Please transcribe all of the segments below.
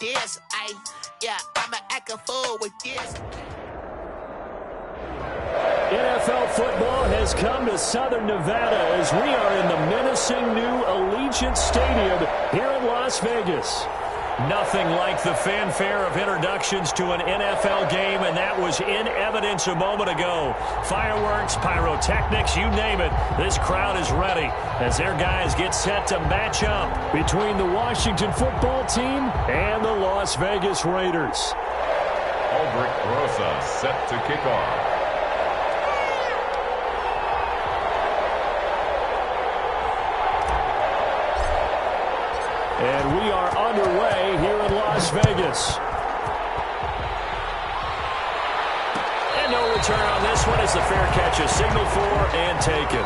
this. Yeah, I'ma act a fool with this. NFL football has come to Southern Nevada as we are in the menacing new Allegiant Stadium here in Las Vegas. Nothing like the fanfare of introductions to an NFL game, and that was in evidence a moment ago. Fireworks, pyrotechnics, you name it. This crowd is ready as their guys get set to match up between the Washington football team and the Las Vegas Raiders. Aldrich Rosa set to kick off. And we are underway here in Las Vegas. And no return on this one as the fair catch is signaled for and taken.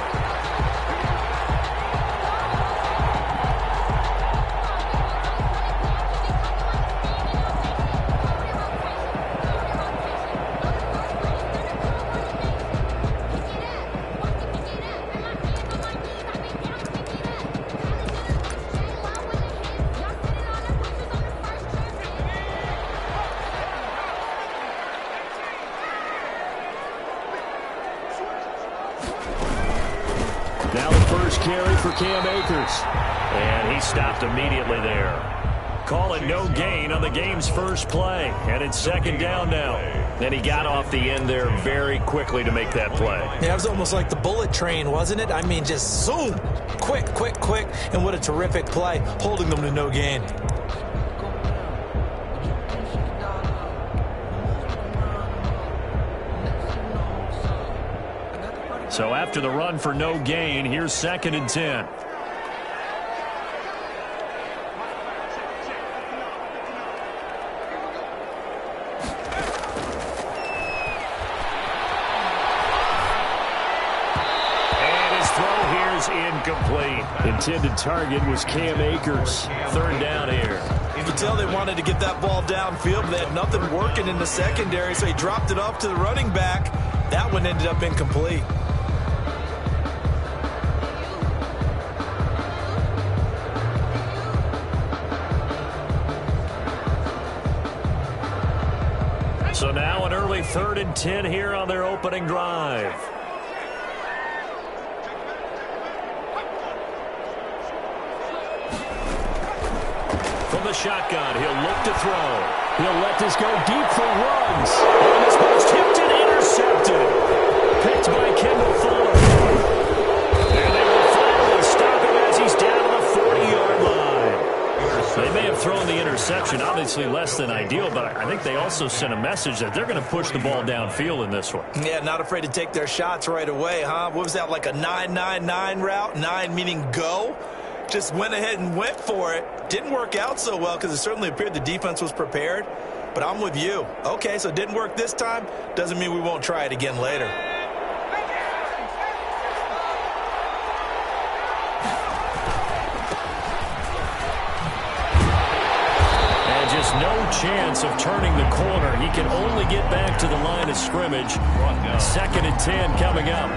Now the first carry for Cam Akers. And he stopped immediately there. Call it no gain on the game's first play. And it's second down now. And he got off the end there very quickly to make that play. Yeah, it was almost like the bullet train, wasn't it? I mean, just zoom. Quick, quick, quick. And what a terrific play, holding them to no gain. So after the run for no gain, here's 2nd and 10. And his throw here is incomplete. Intended target was Cam Akers. 3rd down here. You could tell they wanted to get that ball downfield, but they had nothing working in the secondary, so he dropped it off to the running back. That one ended up incomplete. So now an early 3rd and 10 here on their opening drive. From the shotgun, he'll look to throw. He'll let this go deep for runs. And this ball's tipped and intercepted. Picked by Kendall Fuller. And they will finally stop him as he's down on the 40-yard line. They may have thrown the interception, obviously less than ideal, but I think they also sent a message that they're going to push the ball downfield in this one. Yeah, not afraid to take their shots right away, huh? What was that, like a 9-9-9 route? 9 meaning go? Just went ahead and went for it. Didn't work out so well because it certainly appeared the defense was prepared. But I'm with you. Okay, so it didn't work this time. Doesn't mean we won't try it again later. No chance of turning the corner. He can only get back to the line of scrimmage. 2nd and 10 coming up.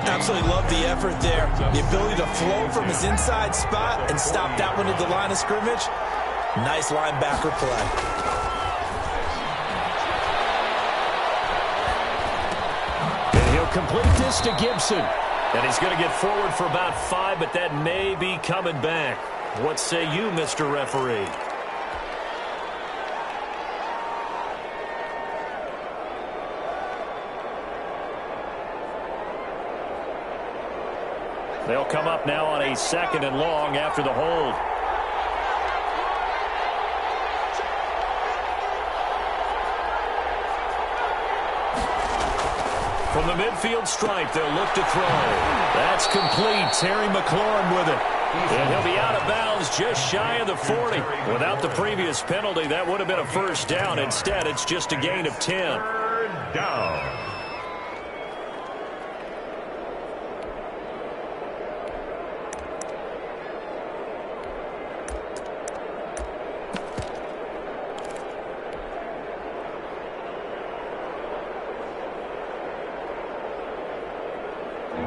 Absolutely love the effort there. The ability to flow from his inside spot and stop that one at the line of scrimmage. Nice linebacker play. And he'll complete this to Gibson. And he's going to get forward for about 5, but that may be coming back. What say you, Mr. Referee? They'll come up now on a 2nd and long after the hold. From the midfield stripe, they'll look to throw. That's complete. Terry McLaurin with it. And he'll be out of bounds just shy of the 40. Without the previous penalty, that would have been a first down. Instead, it's just a gain of 10. 3rd down.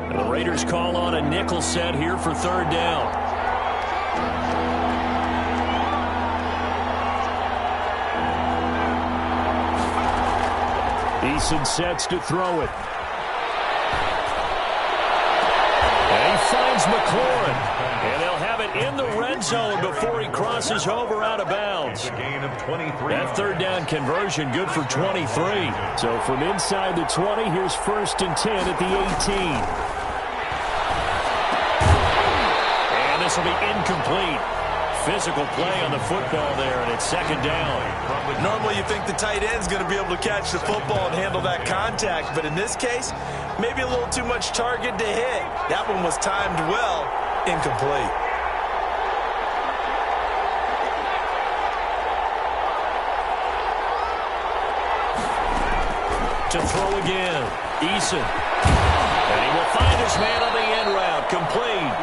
The Raiders call on a nickel set here for 3rd down. Eason sets to throw it. And he finds McLaurin. And they'll have it in the red zone before he crosses over out of bounds. A gain of 23. That third down conversion good for 23. So from inside the 20, here's 1st and 10 at the 18. And this will be incomplete. Physical play on the football there, and it's 2nd down. Normally you think the tight end's going to be able to catch the football and handle that contact, but in this case, maybe a little too much target to hit. That one was timed well, incomplete. To throw again, Eason. And he will find his man on the end route, complete.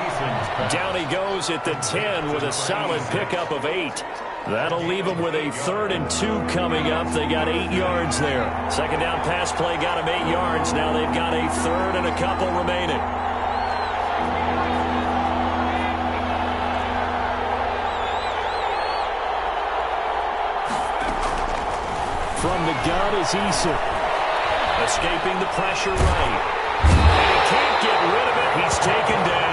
Down he goes at the 10 with a solid pickup of 8. That'll leave him with a 3rd and 2 coming up. They got 8 yards there. 2nd down pass play got him 8 yards. Now they've got a 3rd and a couple remaining. From the gun is Eason. Escaping the pressure right. And he can't get rid of it. He's taken down.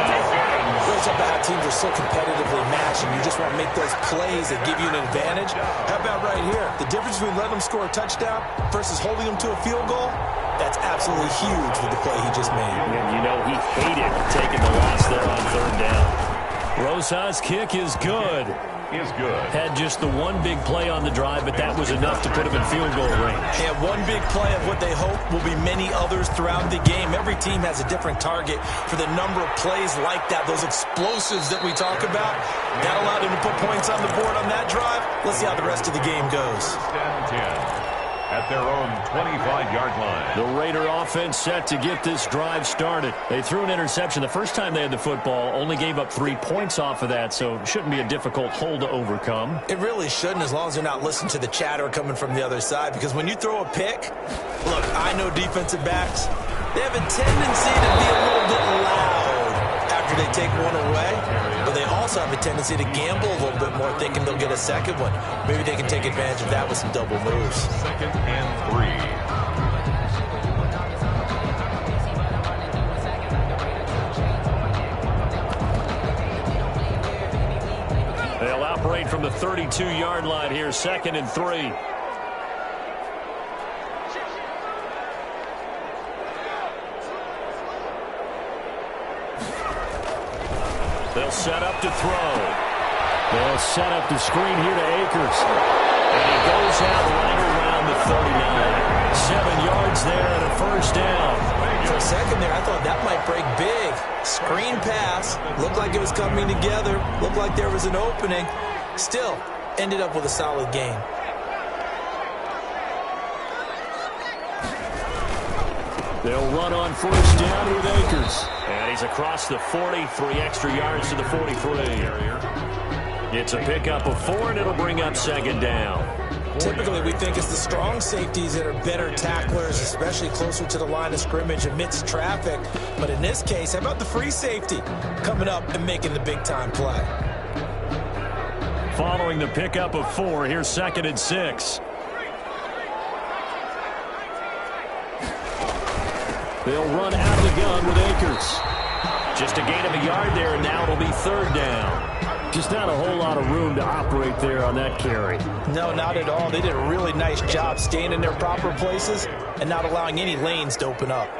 Those are bad teams are so competitively matched, and you just want to make those plays that give you an advantage. How about right here? The difference between letting them score a touchdown versus holding them to a field goal, that's absolutely huge with the play he just made. And you know he hated taking the loss there on 3rd down. Rosas' kick is good. Had just the one big play on the drive, but that was enough to put him in field goal range. And one big play of what they hope will be many others throughout the game. Every team has a different target for the number of plays like that, those explosives that we talk about. That allowed him to put points on the board on that drive. Let's see how the rest of the game goes. 10-10 at their own 25-yard line. The Raider offense set to get this drive started. They threw an interception the first time they had the football, only gave up 3 points off of that, so it shouldn't be a difficult hole to overcome. It really shouldn't, as long as they're not listening to the chatter coming from the other side, because when you throw a pick, look, I know defensive backs, they have a tendency to be a little bit loud after they take one away, but they also have a tendency to gamble a little bit more, thinking they'll get a second one. Maybe they can take advantage of that with some double moves. 2nd and 3. They'll operate from the 32-yard line here, 2nd and 3. They'll set up to throw. They'll set up the screen here to Akers. And he goes out right around the 39. 7 yards there and a 1st down. For a second there, I thought that might break big. Screen pass. Looked like it was coming together. Looked like there was an opening. Still, ended up with a solid gain. They'll run on 1st down with Akers. And he's across the 40, 3 extra yards to the 43. It's a pickup of 4, and it'll bring up 2nd down. Typically, we think it's the strong safeties that are better tacklers, especially closer to the line of scrimmage amidst traffic. But in this case, how about the free safety coming up and making the big-time play? Following the pickup of 4, here's 2nd and 6. They'll run out of the gun with Akers. Just a gain of a yard there, and now it'll be 3rd down. Just not a whole lot of room to operate there on that carry. No, not at all. They did a really nice job staying in their proper places and not allowing any lanes to open up.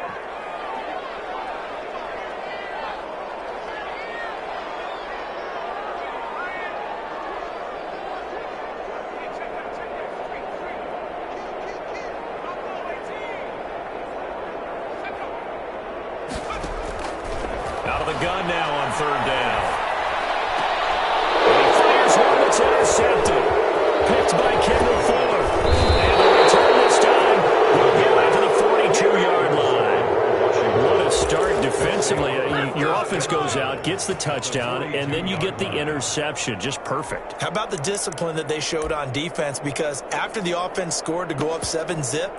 Out of the gun now on 3rd down. And he fires one that's intercepted. Picked by Kendall Fuller. And the return this time will get out to the 42-yard line. What a start defensively. Your offense goes out, gets the touchdown, and then you get the interception. Just perfect. How about the discipline that they showed on defense? Because after the offense scored to go up 7-zip,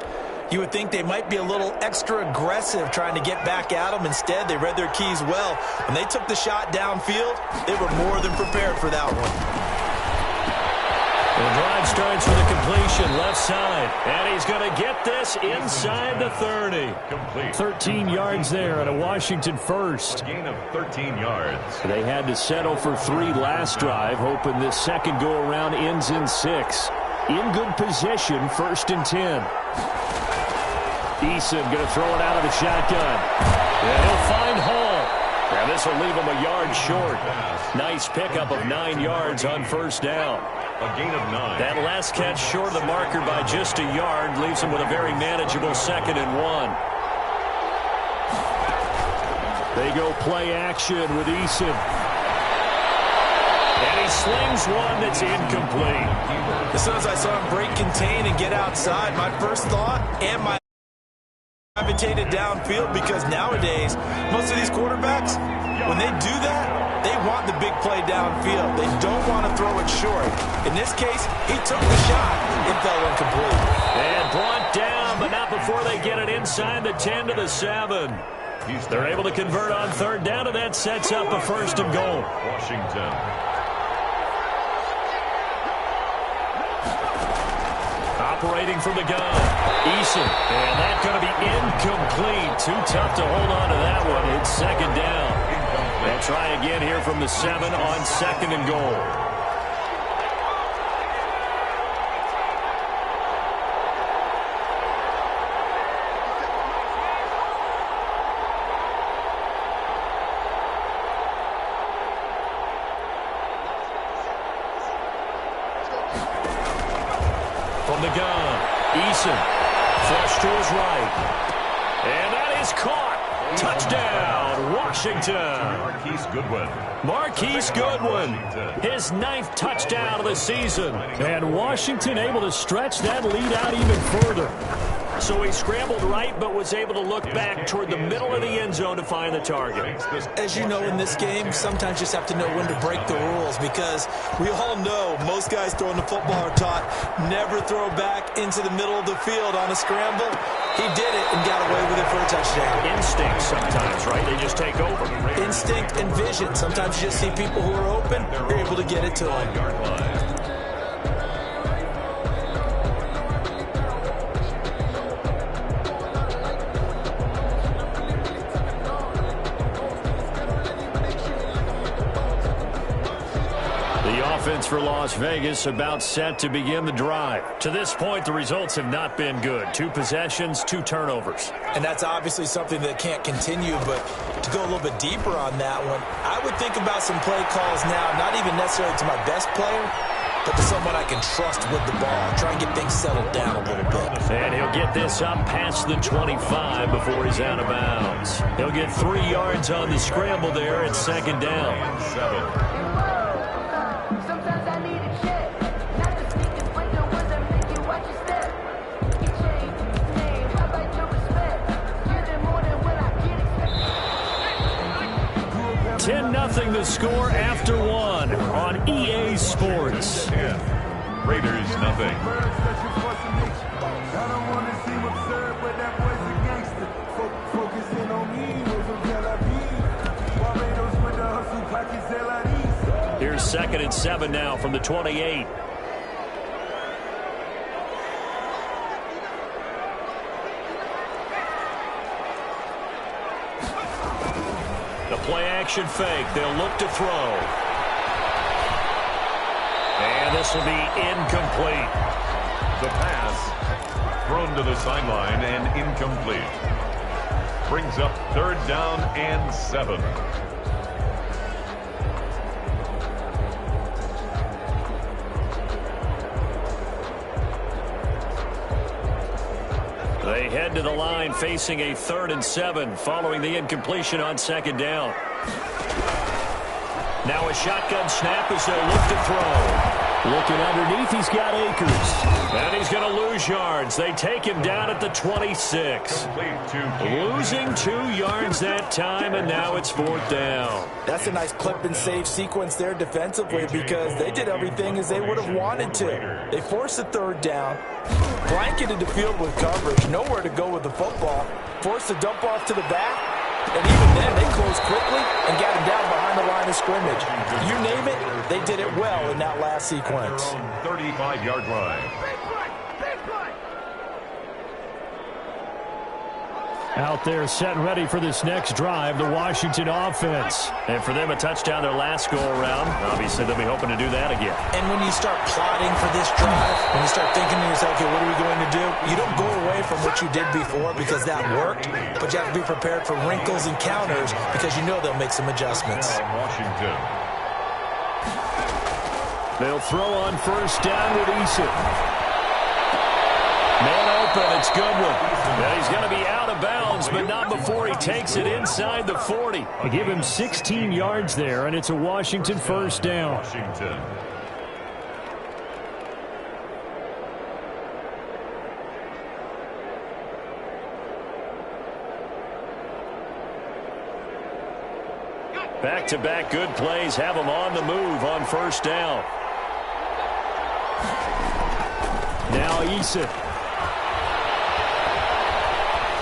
you would think they might be a little extra aggressive trying to get back at them. Instead, they read their keys well. When they took the shot downfield, they were more than prepared for that one. The drive starts with a completion left side. And he's going to get this inside the 30. Complete. 13 yards there and a Washington first. A gain of 13 yards. They had to settle for 3 last drive, hoping this second go-around ends in 6. In good position, 1st and 10. Eason going to throw it out of the shotgun. And he'll find Hall. And this will leave him a yard short. Nice pickup of 9 yards on 1st down. A gain of 9. That last catch short of the marker by just a yard leaves him with a very manageable 2nd and 1. They go play action with Eason. And he slings one that's incomplete. As soon as I saw him break, contain, and get outside, my first thought and my gravitated downfield, because nowadays, most of these quarterbacks, when they do that, they want the big play downfield. They don't want to throw it short. In this case, he took the shot. It fell incomplete. And brought down, but not before they get it inside the 10 to the 7. They're able to convert on 3rd down, and that sets up a 1st and goal. Washington. Operating from the gun, Eason, and that's going to be incomplete. Too tough to hold on to that one. It's 2nd down. They'll try again here from the 7 on 2nd and goal. From the gun, Eason, flush to his right. And that is caught. Touchdown, Washington. Marquise Goodwin, his 9th touchdown of the season. And Washington able to stretch that lead out even further. So he scrambled right, but was able to look back toward the middle of the end zone to find the target. As you know, in this game, sometimes you just have to know when to break the rules, because we all know most guys throwing the football are taught never throw back into the middle of the field on a scramble. He did it and got away with it for a touchdown. Instinct sometimes, right? They just take over. Instinct and vision. Sometimes you just see people who are open, you're able to get it to them. Offense for Las Vegas about set to begin the drive. To this point, the results have not been good. 2 possessions, 2 turnovers. And that's obviously something that can't continue, but to go a little bit deeper on that one, I would think about some play calls now, not even necessarily to my best player, but to someone I can trust with the ball. Try and get things settled down a little bit. And he'll get this up past the 25 before he's out of bounds. He'll get 3 yards on the scramble there at 2nd down. 7. Nothing to score after 1 on EA Sports. 10. Raiders nothing. Here's 2nd and 7 now from the 28. Play-action fake. They'll look to throw. And this will be incomplete. The pass thrown to the sideline and incomplete. Brings up 3rd down and 7. They head to the line facing a 3rd and 7 following the incompletion on 2nd down. Now a shotgun snap as they'll look to throw. Looking underneath, he's got Akers. And he's going to lose yards. They take him down at the 26. Losing 2 yards that time, and now it's 4th down. That's a nice clip and save sequence there defensively, because they did everything as they would have wanted to. They forced the 3rd down, blanketed the field with coverage, nowhere to go with the football, forced the dump off to the back, And even then, they closed quickly and got him down behind the line of scrimmage. You name it, they did it well in that last sequence. 35-yard line. Out there set and ready for this next drive, the Washington offense. And for them, a touchdown their last go-around. Obviously, they'll be hoping to do that again. And when you start plotting for this drive, when you start thinking to yourself, okay, what are we going to do? You don't go away from what you did before because that worked, but you have to be prepared for wrinkles and counters because you know they'll make some adjustments. Washington. They'll throw on first down with Eason. Man open, it's Goodwin. And he's going to be out of bounds, but not before he takes it inside the 40. They give him 16 yards there, and it's a Washington first down. Washington. Back-to-back good plays have him on the move on first down. Now Eason.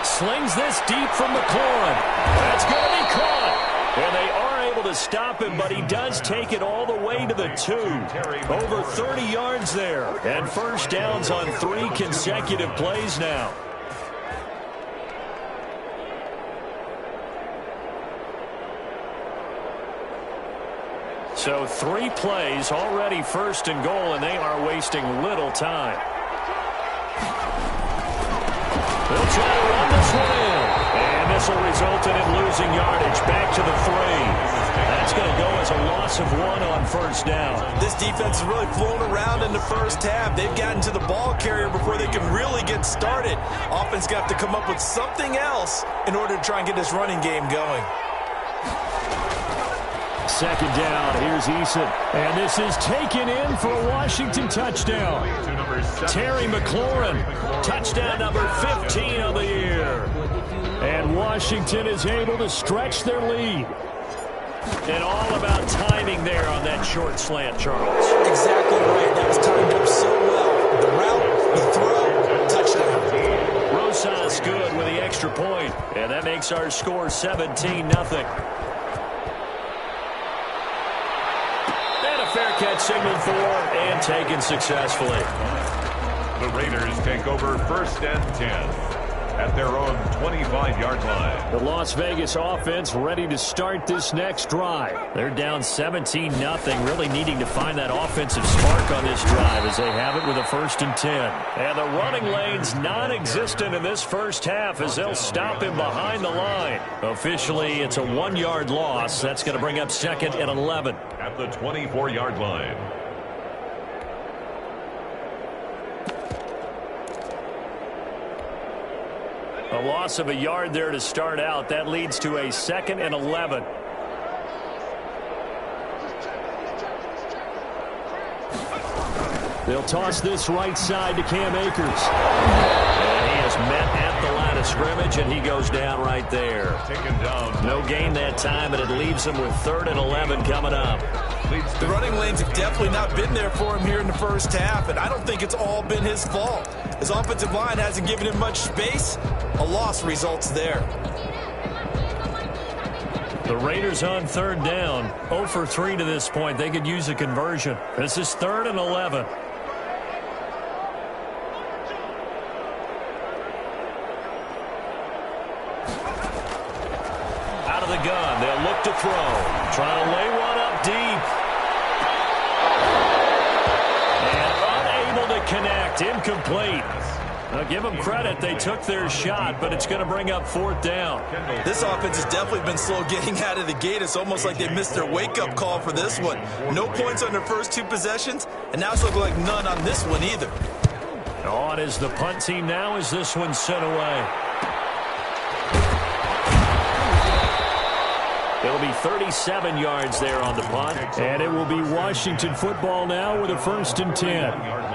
Slings this deep from McLaurin. That's going to be caught. And they are able to stop him, but he does take it all the way to the 2. Over 30 yards there. And first downs on 3 consecutive plays now. So 3 plays, already first and goal, and they are wasting little time. They'll try to run this one in. And this will result in it losing yardage. Back to the 3. That's going to go as a loss of 1 on first down. This defense is really flown around in the first half. They've gotten to the ball carrier before they can really get started. Offense got to come up with something else in order to try and get this running game going. Second down, here's Eason. And this is taken in for a Washington touchdown. Terry McLaurin, touchdown number 15 of the year. And Washington is able to stretch their lead. And all about timing there on that short slant, Charles. Exactly right. That was timed up so well. The route, the throw, touchdown. Rosas good with the extra point. And that makes our score 17-0. Fair catch signaled for and taken successfully. The Raiders take over first and 10 at their own 25-yard line. The Las Vegas offense ready to start this next drive. They're down 17-0, really needing to find that offensive spark on this drive as they have it with a first and 10. And the running lane's non-existent in this first half as they'll stop him behind the line. Officially, it's a 1-yard loss. That's going to bring up second and 11. At the 24-yard line. A loss of a yard there to start out. That leads to a second and 11. They'll toss this right side to Cam Akers. And he is met at the line of scrimmage, and he goes down right there. Taken down. No gain that time, and it leaves him with 3rd and 11 coming up. The running lanes have definitely not been there for him here in the first half, and I don't think it's all been his fault. His offensive line hasn't given him much space. A loss results there. The Raiders on 3rd down. 0 for 3 to this point. They could use a conversion. This is 3rd and 11. Out of the gun. They'll look to throw. Trying to lay one up deep. And unable to connect. Incomplete. Now, give them credit. They took their shot, but it's going to bring up 4th down. This offense has definitely been slow getting out of the gate. It's almost like they missed their wake-up call for this one. No points on their first 2 possessions, and now it's looking like none on this one either. On is the punt team now as this one's sent away. It'll be 37 yards there on the punt, and it will be Washington football now with a 1st and 10.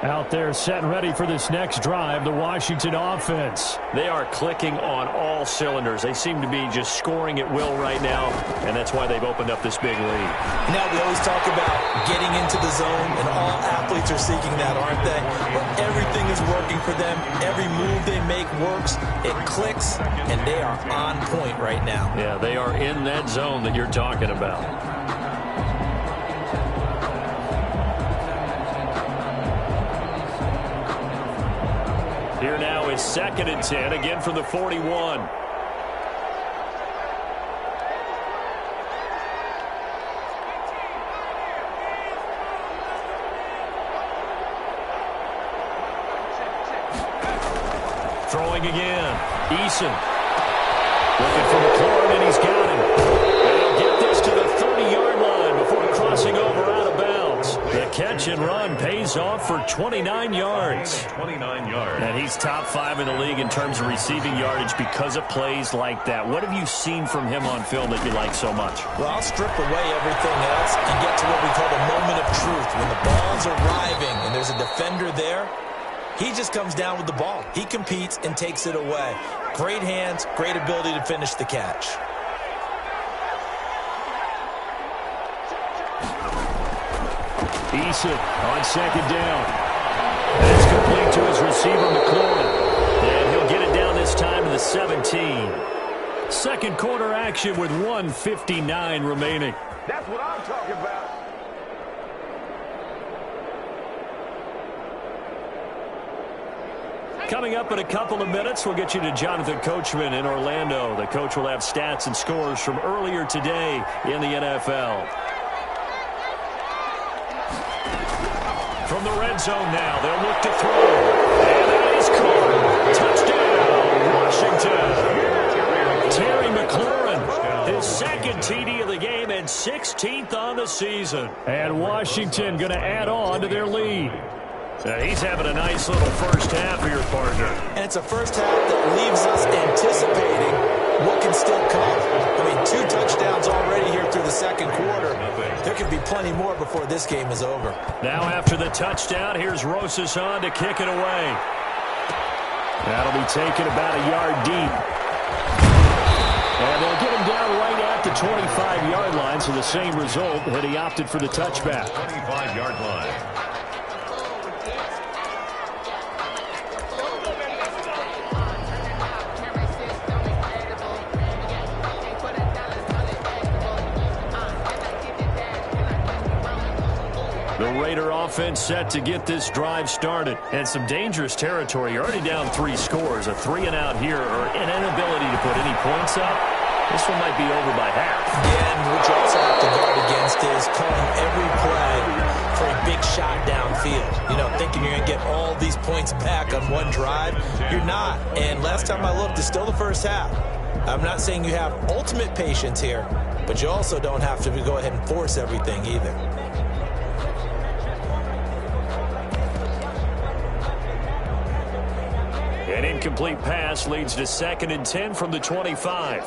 Out there set and ready for this next drive, the Washington offense. They are clicking on all cylinders. They seem to be just scoring at will right now, and that's why they've opened up this big lead. Now, we always talk about getting into the zone, and all athletes are seeking that, aren't they? But everything is working for them. Every move they make works. It clicks, and they are on point right now. Yeah, they are in that zone that you're talking about. Here now is 2nd and 10, again from the 41. Throwing again. Eason. Looking for McLaurin, and he's got him. And he'll get this to the 30-yard line before crossing over out of bounds. The catch and run pays off for 29 yards. 29 yards. And he's top 5 in the league in terms of receiving yardage because of plays like that. What have you seen from him on film that you like so much? Well, I'll strip away everything else and get to what we call the moment of truth. When the ball's arriving and there's a defender there, he just comes down with the ball. He competes and takes it away. Great hands, great ability to finish the catch. Eason on 2nd down. And it's complete to his receiver, McLaurin. And he'll get it down this time to the 17. Second quarter action with 1:59 remaining. That's what I'm talking about. Coming up in a couple of minutes, we'll get you to Jonathan Coachman in Orlando. The coach will have stats and scores from earlier today in the NFL. From the red zone now, they'll look to throw. And that is caught. Touchdown, Washington. Terry McLaurin, his 2nd TD of the game and 16th on the season. And Washington going to add on to their lead. He's having a nice little first half for your partner. And it's a first half that leaves us anticipating what can still come. I mean, 2 touchdowns already here through the second quarter. There could be plenty more before this game is over. Now after the touchdown, here's Rosas on to kick it away. That'll be taken about a yard deep. And they'll get him down right at the 25-yard line, so the same result, and he opted for the touchback. 25-yard line. The Raider offense set to get this drive started. And some dangerous territory. You're already down 3 scores. A 3-and-out here or an inability to put any points up. This one might be over by half. Yeah, and what you also have to guard against is calling every play for a big shot downfield. You know, thinking you're going to get all these points back on one drive. You're not. And last time I looked, it's still the first half. I'm not saying you have ultimate patience here, but you also don't have to go ahead and force everything either. An incomplete pass leads to 2nd and 10 from the 25.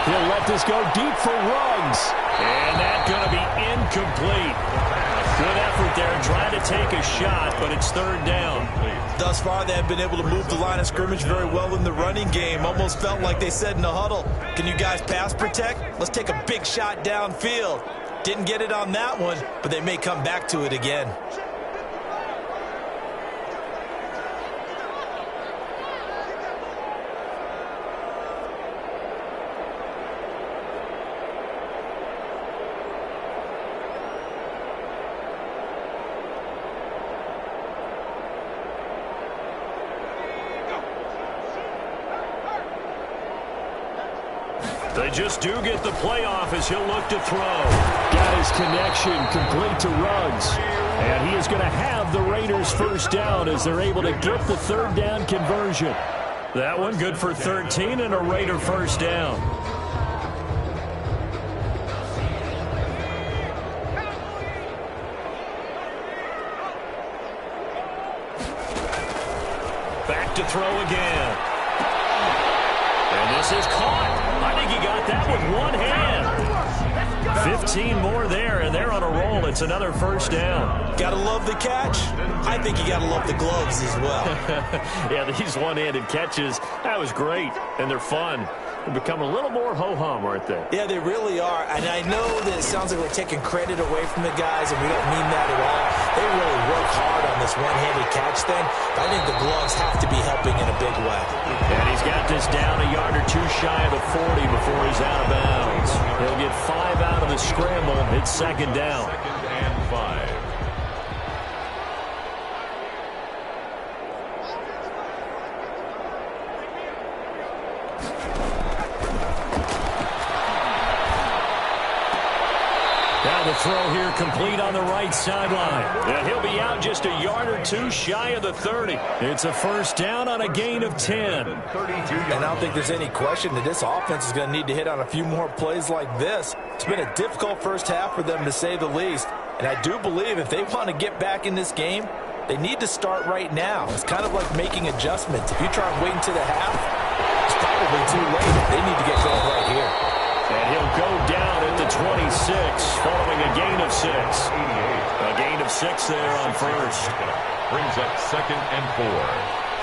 He'll let this go deep for Ruggs. And that's going to be incomplete. Good effort there, trying to take a shot, but it's 3rd down. Thus far, they have been able to move the line of scrimmage very well in the running game. Almost felt like they said in the huddle, can you guys pass protect? Let's take a big shot downfield. Didn't get it on that one, but they may come back to it again. They just do get the playoff as he'll look to throw. Got his connection complete to Ruggs. And he is going to have the Raiders first down as they're able to get the 3rd down conversion. That one good for 13 and a Raider first down. Back to throw again. And this is caught. I think he got that with one hand. 15 more there, and they're on a roll. It's another first down. Gotta love the catch. I think you gotta love the gloves as well. Yeah, these one-handed catches, that was great, and they're fun. They become a little more ho-hum, aren't they? Yeah, they really are. And I know that it sounds like we're taking credit away from the guys, and we don't mean that at all. They really work hard on this one-handed catch thing, but I think the gloves have to be helping in a big way. And he's got this down a yard or two shy of the 40 before he's out of bounds. He'll get 5 out of the scramble. It's second down. Second and 5. Now the throw here complete on the right sideline. And he'll be out just a yard or two shy of the 30. It's a first down on a gain of 10. And I don't think there's any question that this offense is going to need to hit on a few more plays like this. It's been a difficult first half for them, to say the least. And I do believe if they want to get back in this game, they need to start right now. It's kind of like making adjustments. If you try and wait until the half, it's probably too late. They need to get going right here. And he'll go down at the 26, following a gain of 6. A gain of 6 there on first. Brings up second and 4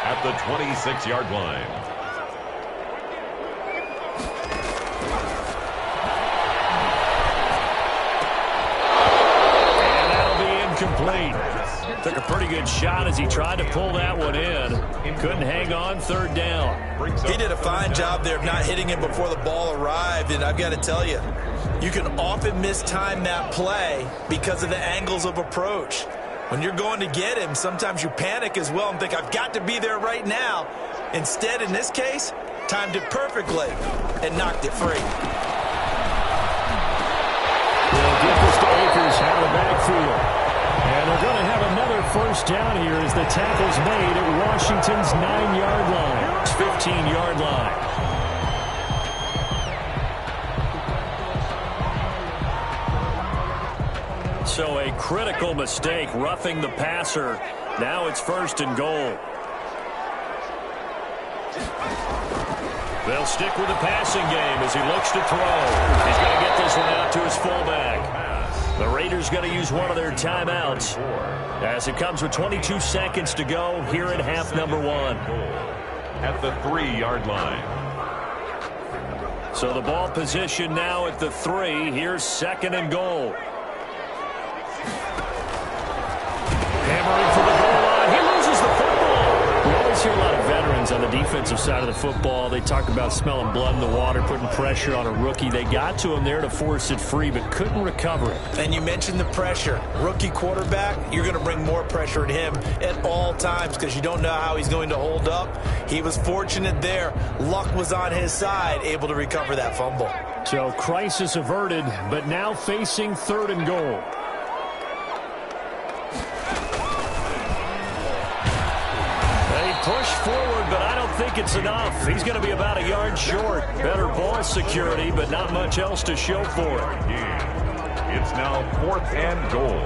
at the 26-yard line. And that'll be incomplete. Took a pretty good shot as he tried to pull that one in. Couldn't hang on, third down. He did a fine job there of not hitting it before the ball arrived, and I've got to tell you, you can often mistime that play because of the angles of approach. When you're going to get him, sometimes you panic as well and think, I've got to be there right now. Instead, in this case, timed it perfectly and knocked it free. They'll get this to Akers out of the backfield. And they're going to have another first down here as the tackle's made at Washington's 9-yard line. It's 15-yard line. So a critical mistake, roughing the passer. Now it's first and goal. They'll stick with the passing game as he looks to throw. He's going to get this one out to his fullback. The Raiders going to use one of their timeouts as it comes with 22 seconds to go here in half number 1. At the 3-yard line. So the ball position now at the 3. Here's second and goal. Hammering for the goal line. He loses the football. We always hear a lot of veterans on the defensive side of the football. They talk about smelling blood in the water, putting pressure on a rookie. They got to him there to force it free, but couldn't recover it. And you mentioned the pressure. Rookie quarterback, you're going to bring more pressure at him at all times because you don't know how he's going to hold up. He was fortunate there. Luck was on his side, able to recover that fumble. So crisis averted, but now facing third and goal. Push forward, but I don't think it's enough. He's going to be about a yard short. Better ball security, but not much else to show for it. It's now 4th and goal.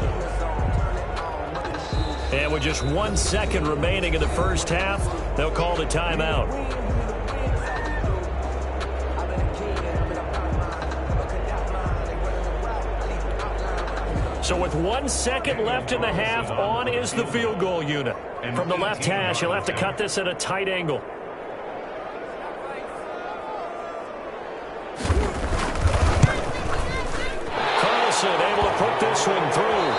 And with just 1 second remaining in the first half, they'll call the timeout. So with 1 second left in the half, on is the field goal unit. From the left hash, he'll have to cut this at a tight angle. Carlson able to put this one through.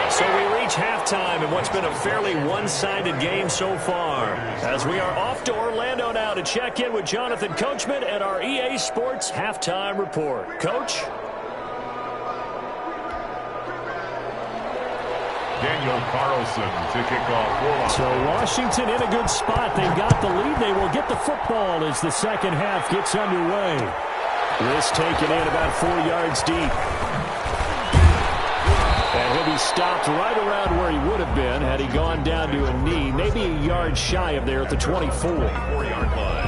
So we reach halftime in what's been a fairly one-sided game so far. As we are off to Orlando now to check in with Jonathan Coachman at our EA Sports Halftime Report. Coach? Daniel Carlson to kick off. So Washington in a good spot. They've got the lead. They will get the football as the second half gets underway. This taken in about 4 yards deep. And he'll be stopped right around where he would have been had he gone down to a knee. Maybe a yard shy of there at the 24. 4-yard line.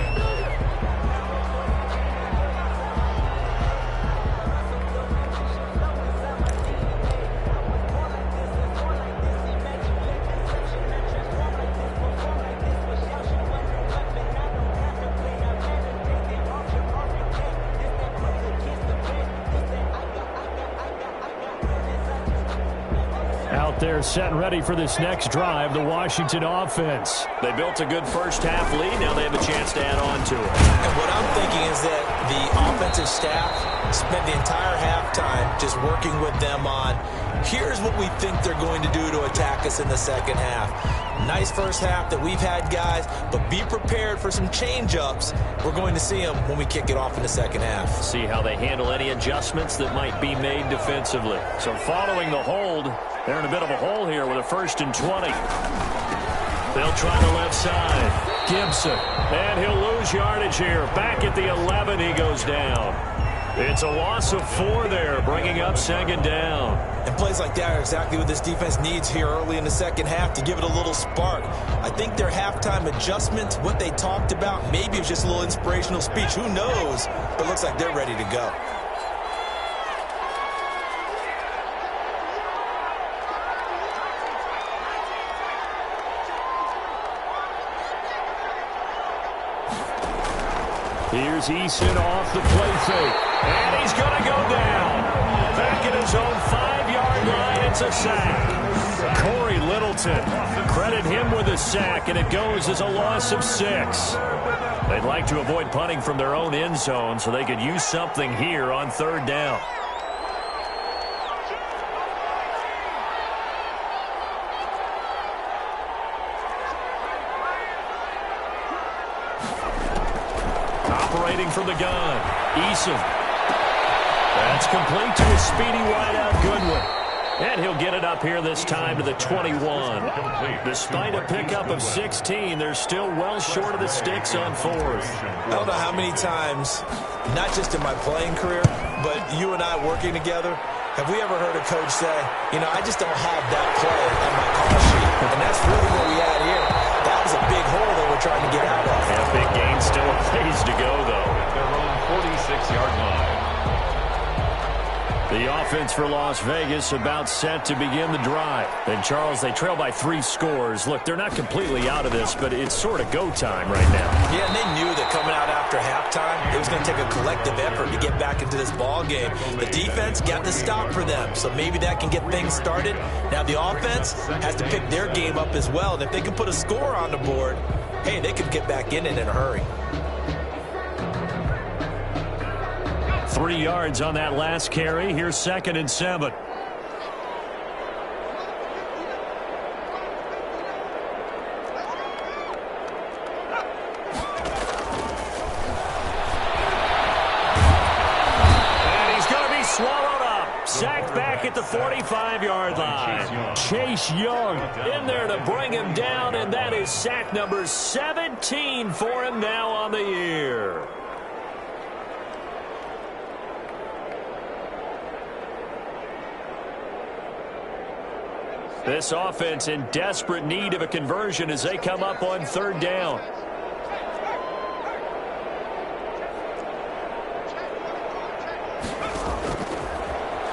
there set and ready for this next drive, the Washington offense. They built a good first-half lead. Now they have a chance to add on to it. And what I'm thinking is that the offensive staff spent the entire halftime just working with them on, here's what we think they're going to do to attack us in the second half. Nice first half that we've had, guys, but be prepared for some change-ups. We're going to see them when we kick it off in the second half. See how they handle any adjustments that might be made defensively. So following the hold, they're in a bit of a hole here with a 1st and 20. They'll try the left side. Gibson. And he'll lose yardage here. Back at the 11, he goes down. It's a loss of 4 there, bringing up 2nd down. And plays like that are exactly what this defense needs here early in the second half to give it a little spark. I think their halftime adjustment, what they talked about, maybe it was just a little inspirational speech. Who knows? But it looks like they're ready to go. Here's Eason off the play fake. And he's going to go down. Back at his own 5-yard line, it's a sack. Corey Littleton, credit him with a sack, and it goes as a loss of 6. They'd like to avoid punting from their own end zone so they could use something here on 3rd down. Operating from the gun, Eason. That's complete to a speedy wideout Goodwin. And he'll get it up here this time to the 21. Despite a pickup of 16, they're still well short of the sticks on 4th. I don't know how many times, not just in my playing career, but you and I working together, have we ever heard a coach say, you know, I just don't have that play on my call sheet. And that's really what we had here. That was a big hole that we're trying to get out of. And big gain still a ways to go, though. Their own 46-yard line. The offense for Las Vegas about set to begin the drive. And, Charles, they trail by 3 scores. Look, they're not completely out of this, but it's sort of go time right now. Yeah, and they knew that coming out after halftime, it was going to take a collective effort to get back into this ball game. The defense got the stop for them, so maybe that can get things started. Now the offense has to pick their game up as well, and if they can put a score on the board, hey, they could get back in it in a hurry. 3 yards on that last carry. Here's 2nd and 7. And he's going to be swallowed up. Sacked back at the 45-yard line. Chase Young in there to bring him down, and that is sack number 17 for him now on the year. This offense in desperate need of a conversion as they come up on 3rd down.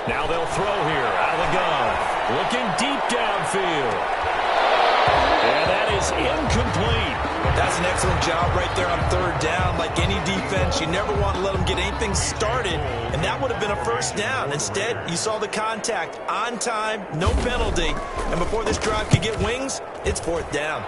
Now they'll throw here out of the gun. Looking deep downfield. And that is incomplete. That's an excellent job right there on 3rd down. Like any defense, you never want to let them get anything started, and that would have been a 1st down. Instead, you saw the contact on time, no penalty, and before this drive could get wings, it's 4th down.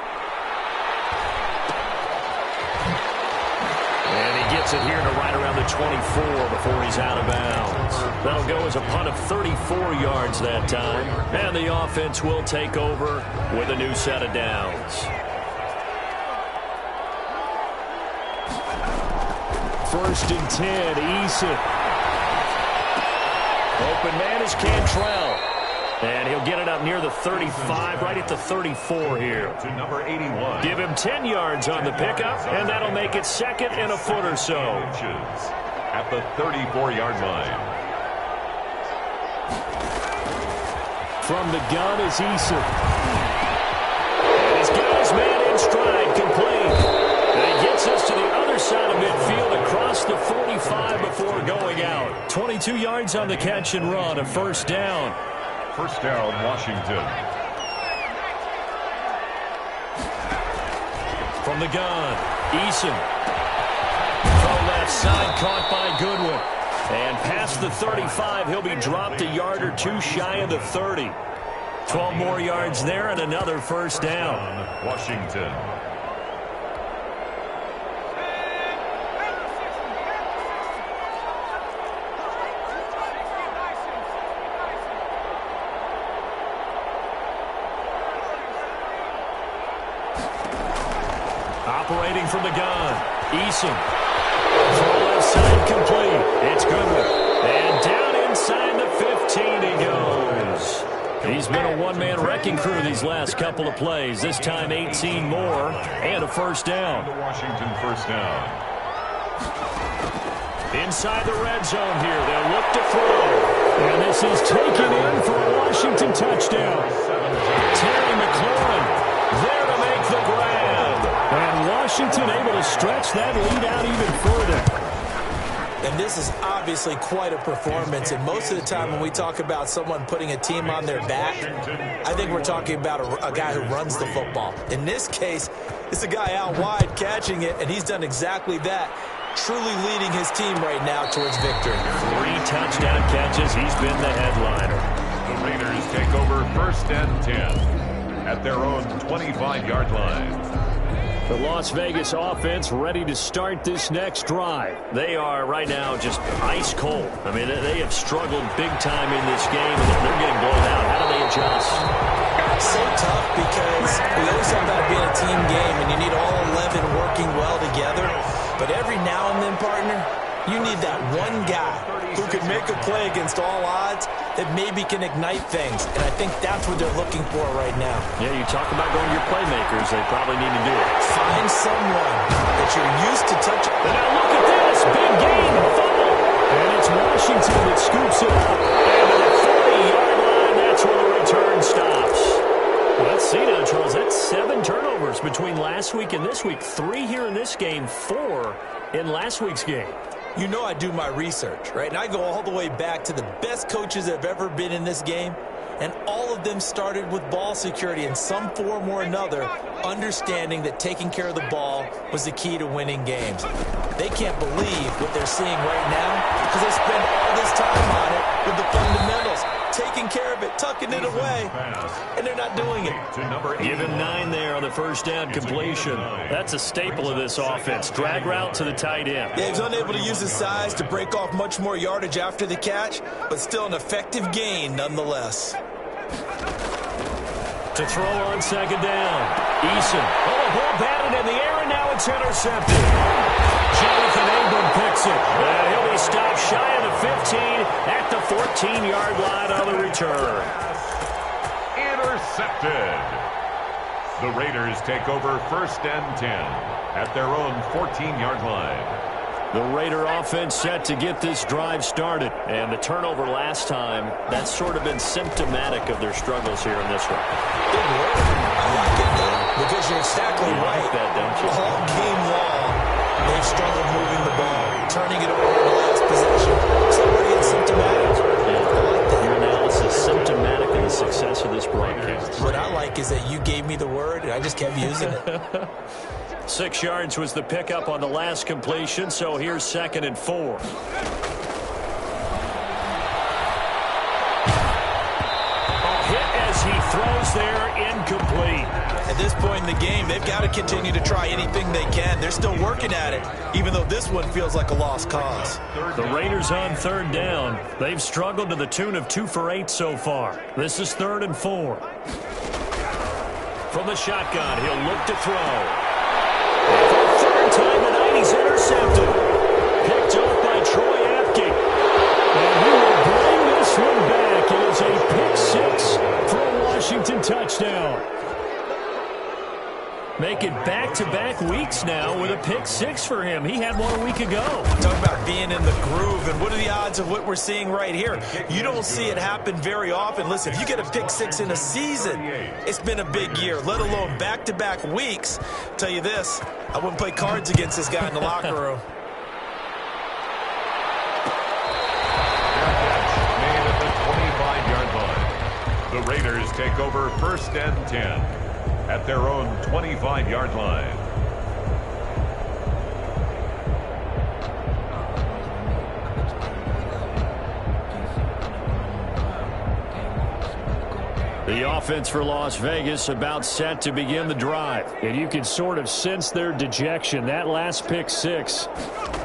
And he gets it here to right around the 24 before he's out of bounds. That'll go as a punt of 34 yards that time. And the offense will take over with a new set of downs. 1st and 10, Eason. Open man is Cantrell. And he'll get it up near the 35, right at the 34 here. To number 81. Give him 10 yards on the pickup, and that'll make it 2nd and a foot or so. At the 34-yard line. From the gun is Eason. And he's got his man in stride, complete. And he gets us to the other side of midfield across the 45 before going out. 22 yards on the catch and run, a 1st down. 1st down, Washington. From the gun, Eason. From left side, caught by Goodwin. And past the 35, he'll be dropped a yard or two shy of the 30. 12 more yards there and another first down. Washington. Operating from the gun, Eason. Throw left side complete. It's Goodwin. And down inside the 15 he goes. He's been a one-man wrecking crew these last couple of plays. This time 18 more and a first down. The Washington first down. Inside the red zone here. They'll look to throw. And this is taken in for a Washington touchdown. Terry McLaurin there to make the grab. And Washington able to stretch that lead out even further. And this is obviously quite a performance. And most of the time when we talk about someone putting a team on their back, I think we're talking about a guy who runs the football. In this case, it's a guy out wide catching it, and he's done exactly that, truly leading his team right now towards victory. 3 touchdown catches. He's been the headliner. The Raiders take over first and 10 at their own 25-yard line. The Las Vegas offense ready to start this next drive. They are right now just ice cold. I mean, they have struggled big time in this game, and they're getting blown out. How do they adjust? It's so tough because we always talk about it being a team game, and you need all 11 working well together. But every now and then, partner, you need that one guy who can make a play against all odds that maybe can ignite things. And I think that's what they're looking for right now. Yeah, you talk about going to your playmakers. They probably need to do it. Find someone that you're used to touching. And now look at this. Big gain. Fumble. And it's Washington that scoops it up. And to the 40-yard line, that's where the return stops. Well, let's see now, Charles. That's 7 turnovers between last week and this week. 3 here in this game, 4 in last week's game. You know I do my research, right? And I go all the way back to the best coaches that have ever been in this game. And all of them started with ball security in some form or another, understanding that taking care of the ball was the key to winning games. They can't believe what they're seeing right now because they spend all this time on it with the fundamentals, taking care of it, tucking it away, and they're not doing it. Give him 9 there on the first down completion. That's a staple of this offense. Drag route to the tight end. Yeah, he's unable to use his size to break off much more yardage after the catch, but still an effective gain nonetheless. To throw on second down. Eason. Oh, ball batted in the air, and now it's intercepted. Jonathan Abram picks it. He'll be stopped shy of the 15 at the 14-yard line on the return. Intercepted. The Raiders take over first and 10 at their own 14-yard line. The Raider offense set to get this drive started. And the turnover last time, that's sort of been symptomatic of their struggles here in this one. Good work. I like it, though, because you're exactly right. Like that, don't you? All game long, they've struggled moving the ball, turning it over in the last possession. So it's symptomatic. Your analysis symptomatic of the success of this broadcast. What I like is that you gave me the word, and I just kept using it. 6 yards was the pickup on the last completion, so here's 2nd and 4. A hit as he throws there, incomplete. At this point in the game, they've got to continue to try anything they can. They're still working at it, even though this one feels like a lost cause. The Raiders on 3rd down. They've struggled to the tune of 2 for 8 so far. This is 3rd and 4. From the shotgun, he'll look to throw. For the 3rd time tonight, he's intercepted. Picked off by Troy Apke. And he will bring this one back. It is a pick 6 for a Washington touchdown. Make it back-to-back weeks now with a pick 6 for him. He had one a week ago. Talk about being in the groove, and what are the odds of what we're seeing right here? You don't see it happen very often. Listen, if you get a pick 6 in a season, it's been a big year, let alone back-to-back weeks. I'll tell you this, I wouldn't play cards against this guy in the locker room. Made at the 25-yard line. The Raiders take over first and 10 at their own 25-yard line. The offense for Las Vegas about set to begin the drive. And you can sort of sense their dejection. That last pick six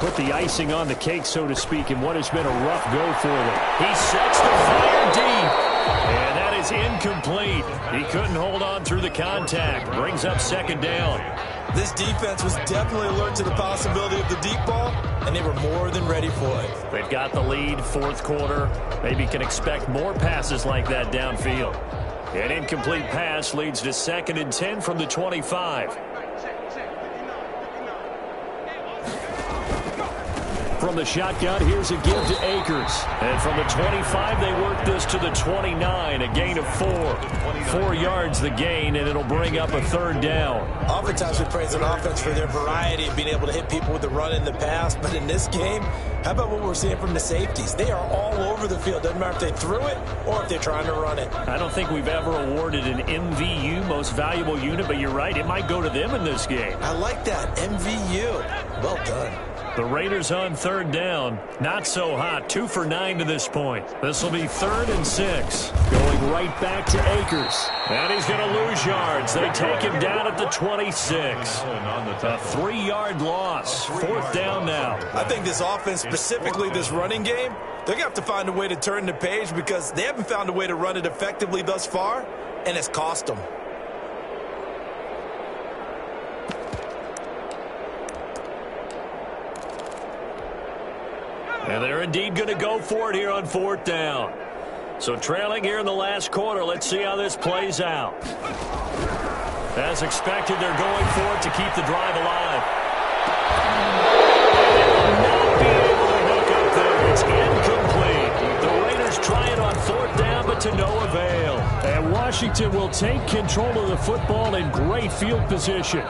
put the icing on the cake, so to speak, in what has been a rough go for them. He sets the fire deep. And that is incomplete. He couldn't hold on through the contact. Brings up second down. This defense was definitely alert to the possibility of the deep ball, and they were more than ready for it. They've got the lead, fourth quarter. Maybe can expect more passes like that downfield. An incomplete pass leads to 2nd and 10 from the 25. From the shotgun, here's a give to Akers. And from the 25, they work this to the 29, a gain of 4. 4 yards the gain, and it'll bring up a third down. Oftentimes we praise an offense for their variety of being able to hit people with the run in the pass, but in this game, how about what we're seeing from the safeties? They are all over the field. Doesn't matter if they threw it or if they're trying to run it. I don't think we've ever awarded an MVU, most valuable unit, but you're right, it might go to them in this game. I like that, MVU. Well done. The Raiders on third down. Not so hot. 2 for 9 to this point. This will be 3rd and 6. Going right back to Akers. And he's going to lose yards. They take him down at the 26. A 3-yard loss. 4th down now. I think this offense, specifically this running game, they're going to have to find a way to turn the page because they haven't found a way to run it effectively thus far, and it's cost them. And they're indeed going to go for it here on 4th down. So trailing here in the last quarter, let's see how this plays out. As expected, they're going for it to keep the drive alive. They will not be able to hook up there. It's incomplete. The Raiders try it on 4th down, but to no avail. And Washington will take control of the football in great field position.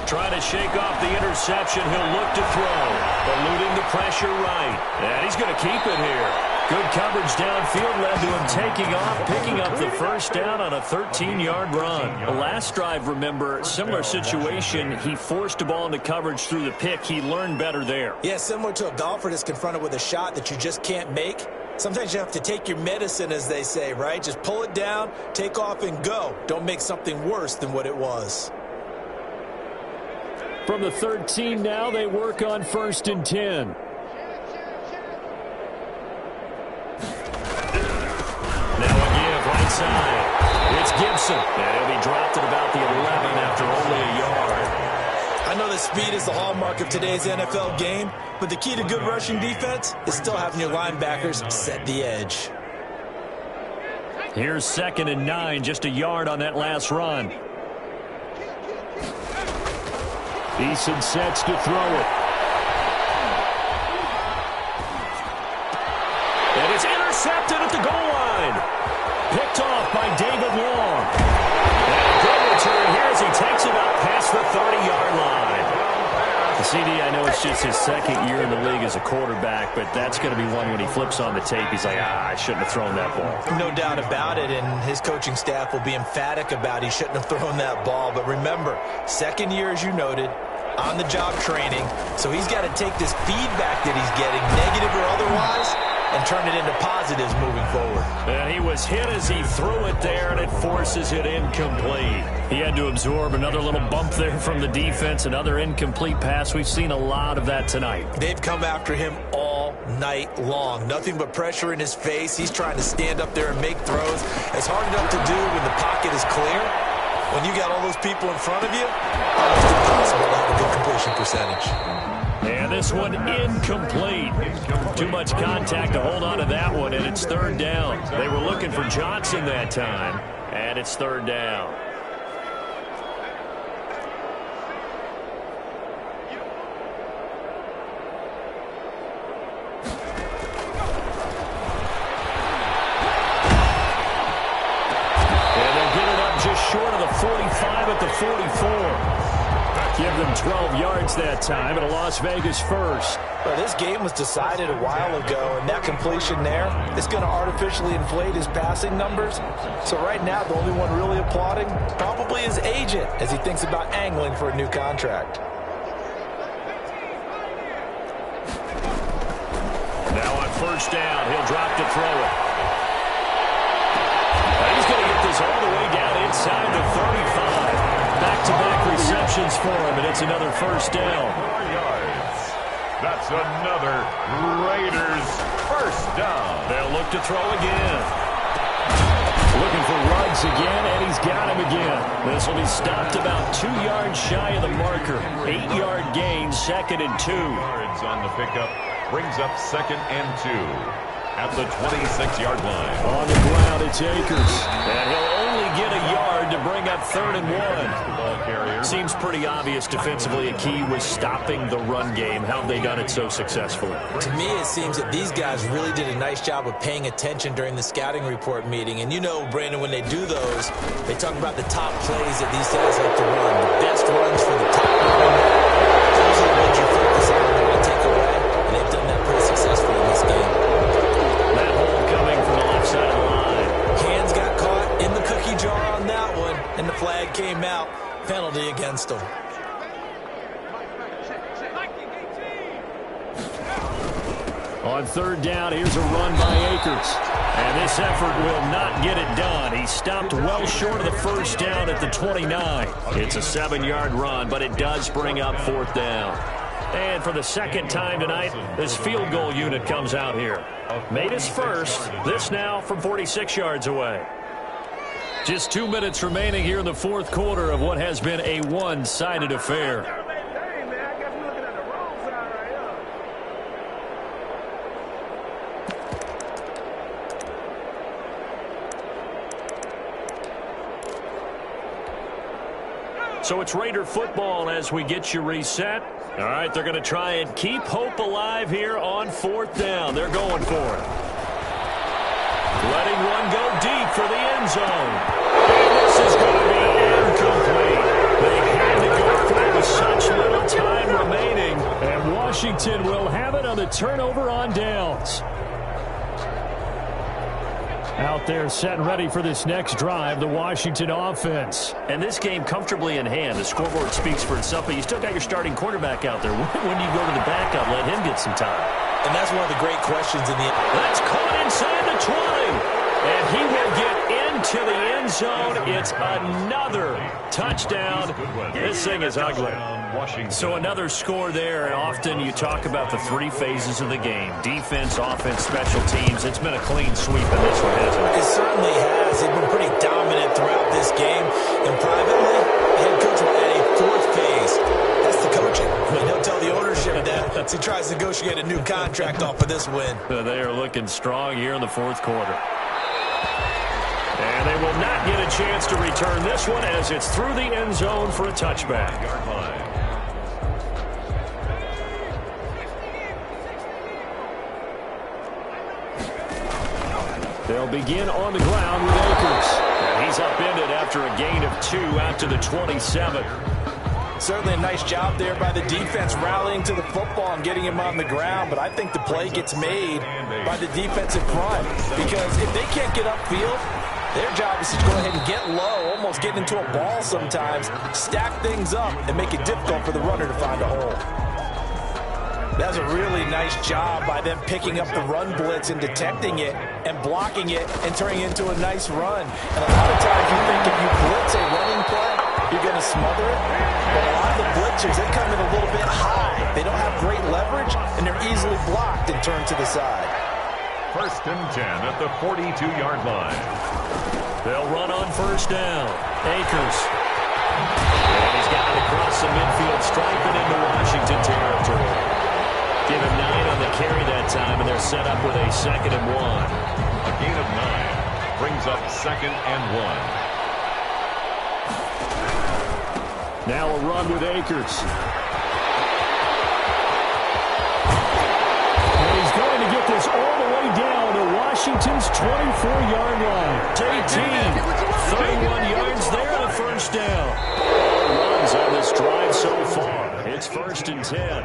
Trying to shake off the interception. He'll look to throw. Eluding the pressure right. And he's going to keep it here. Good coverage downfield led to him taking off, picking up the first down on a 13-yard run. The last drive, remember, similar situation. He forced a ball into coverage through the pick. He learned better there. Yeah, similar to a golfer that's confronted with a shot that you just can't make. Sometimes you have to take your medicine, as they say, right? Just pull it down, take off, and go. Don't make something worse than what it was. From the 13 now, they work on 1st and 10. Now a give right side. It's Gibson. And he'll be dropped at about the 11 after only a yard. I know that speed is the hallmark of today's NFL game, but the key to good rushing defense is still having your linebackers set the edge. Here's 2nd and 9, just a yard on that last run. Eason sets to throw it. And it's intercepted at the goal line. Picked off by David Long. And a good return here as he takes it up past the 30-yard line. The CD, I know it's just his 2nd year in the league as a quarterback, but that's going to be one when he flips on the tape. He's like, I shouldn't have thrown that ball. No doubt about it, and his coaching staff will be emphatic about he shouldn't have thrown that ball. But remember, 2nd year, as you noted, on-the-job training, so he's got to take this feedback that he's getting, negative or otherwise, and turn it into positives moving forward. And he was hit as he threw it there, and it forces it incomplete. He had to absorb another little bump there from the defense, another incomplete pass. We've seen a lot of that tonight. They've come after him all night long. Nothing but pressure in his face. He's trying to stand up there and make throws. It's hard enough to do when the pocket is clear. When you got all those people in front of you, almost impossible to have a good completion percentage. And this one incomplete. Too much contact to hold on to that one, and it's 3rd down. They were looking for Johnson that time, and it's 3rd down. Short of the 45 at the 44. Give them 12 yards that time, and a Las Vegas first. Well, this game was decided a while ago, and that completion there is going to artificially inflate his passing numbers. So right now, the only one really applauding probably his agent as he thinks about angling for a new contract. Now on first down, he'll drop to throw it. He's going to get this all the way down inside the 35. Back-to-back receptions for him, and it's another first down. 4 yards. That's another Raiders first down. They'll look to throw again. Looking for Ruggs again, and he's got him again. This will be stopped about 2 yards shy of the marker. 8-yard gain, 2nd and 2. Yards on the pickup brings up 2nd and 2 at the 26-yard line. On the ground, it's Akers. And he'll only get a yard to bring up 3rd and 1. Ball carrier. Seems pretty obvious defensively a key was stopping the run game. How have they done it so successfully? To me, it seems that these guys really did a nice job of paying attention during the scouting report meeting. And you know, Brandon, when they do those, they talk about the top plays that these guys like to run. The best runs for the top running back. Those are the ones you focus on and want to take away. And they've done that pretty successfully in this game. That hole coming from the left side of the line. Hands got caught in the cookie jar on that one, and the flag came out. Penalty against them. On 3rd down, here's a run by Akers. And this effort will not get it done. He stopped well short of the first down at the 29. It's a 7-yard run, but it does bring up 4th down. And for the 2nd time tonight, this field goal unit comes out here. Made his first. This now from 46 yards away. Just 2 minutes remaining here in the 4th quarter of what has been a one-sided affair. Hey, man, I guess we're looking at the wrong side right here. So it's Raider football as we get you reset. All right, they're going to try and keep hope alive here on 4th down. They're going for it. Letting one go deep for the end zone. And this is going to be incomplete. They had to go for it with such little time remaining. And Washington will have it on the turnover on downs. Out there set and ready for this next drive, the Washington offense. And this game comfortably in hand. The scoreboard speaks for itself, but you still got your starting quarterback out there. When do you go to the backup, let him get some time? And that's one of the great questions in the end. That's caught inside the 20. And he will get into the end zone. It's another touchdown. This thing is ugly. So another score there, and often you talk about the 3 phases of the game. Defense, offense, special teams. It's been a clean sweep in this one, hasn't it? It certainly has. They've been pretty dominant throughout this game. And privately, the head coach will add a 4th phase. That's the coaching. I mean, he'll tell the ownership that as he tries to negotiate a new contract off of this win. They are looking strong here in the 4th quarter. And they will not get a chance to return this one as it's through the end zone for a touchback. They'll begin on the ground with Akers. And he's upended after a gain of 2 out to the 27. Certainly a nice job there by the defense rallying to the football and getting him on the ground, but I think the play gets made by the defensive front because if they can't get upfield, their job is to go ahead and get low, almost get into a ball sometimes, stack things up, and make it difficult for the runner to find a hole. That's a really nice job by them picking up the run blitz and detecting it and blocking it and turning it into a nice run. And a lot of times you think if you blitz a running play, you're going to smother it. But a lot of the blitzers, they come in a little bit high. They don't have great leverage, and they're easily blocked and turned to the side. 1st and 10 at the 42-yard line. They'll run on 1st down. Akers. And he's got it across the midfield stripe and into Washington territory. Give him 9 on the carry that time, and they're set up with a 2nd and 1. A gain of 9 brings up 2nd and 1. Now a run with Akers. And he's going to get this all the way down to Washington's 24-yard line. 18, 31 yards there on the 1st down. All runs on this drive so far. It's 1st and 10.